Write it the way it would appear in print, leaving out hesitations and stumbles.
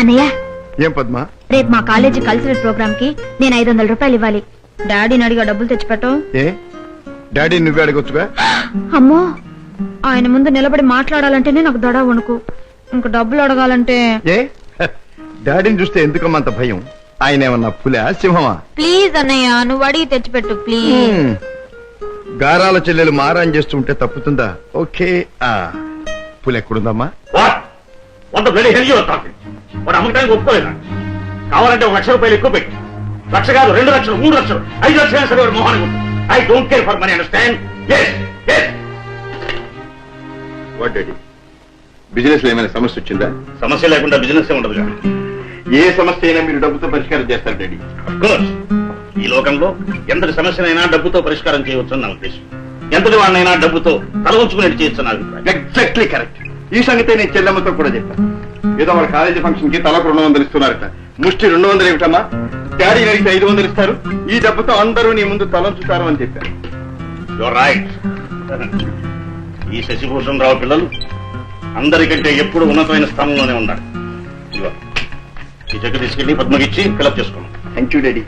అన్నయ్య, ఏం పద్మ? రేపు మా కాలేజీ కల్చరల్ ప్రోగ్రామ్ కి నేను 500 రూపాయలు ఇవ్వాలి. డాడీని అడిగా డబ్బులు తెచ్చిపెట్టు. ఏ డాడీ నువ్వే అడగొచ్చుగా. అమ్మో, ఆయన ముందు నిలబడి మాట్లాడాలంటేనే నాకు దడ వణుకు. ఇంక డబ్బులు అడగాలంటే ఏ డాడీని చూస్తే ఎందుకమ్మంత భయం? ఆయన ఏమన్నా పులా సింహమా? ప్లీజ్ అన్నయ్య, నువ్వు అడిగి తెచ్చిపెట్టు ప్లీజ్. గారాల చెల్లెలు మారాన్ చేస్తుంటే తప్పుతుందా? ఓకే. పులి ఎక్కడుందమ్మా? వాడు అమ్మకానికి ఒప్పుకోలేదా? కావాలంటే 1 లక్ష రూపాయలు ఎక్కువ పెట్టి, 1 లక్ష కాదు 2 లక్షలు 3 లక్షలు 5 లక్షలు సరే వాడు మొహానికి ఉంటుంది. I don't care for money, understand? What daddy, business లో ఏమైనా సమస్య వచ్చిందా? సమస్య లేకుండా బిజినెస్ ఉండదు. ఏ సమస్య అయినా మీరు డబ్బుతో పరిష్కారం చేస్తారు డాడీ. అఫ్కోర్స్, ఈ లోకంలో ఎంతటి సమస్యనైనా డబ్బుతో పరిష్కారం చేయవచ్చు నా ఉద్దేశం. ఎంతటి వాడినైనా డబ్బుతో తల ఉంచుకునేది చేయొచ్చు నా అభిప్రాయం. Exactly correct. ఈ సంగతే నేను చెల్లెమ్మతో కూడా చెప్పాను. ఏదో వాళ్ళ కాలేజీ ఫంక్షన్ కి తలకు 200 ఇస్తున్నారట. ముష్టి 200 ఏమిటమ్మా? డాడీ అడిగితే 500 ఇస్తారు. ఈ డబ్బుతో అందరూ నీ ముందు తలంచుతారు అని చెప్పారు. Your right. ఈ శశిభూషణ్ రావు పిల్లలు అందరికంటే ఎప్పుడు ఉన్నతమైన స్థానంలోనే ఉన్నారు. ఈ చెక్ తీసుకెళ్లి పద్మకిచ్చి ఫిలప్ చేసుకున్నాం. Thank you daddy.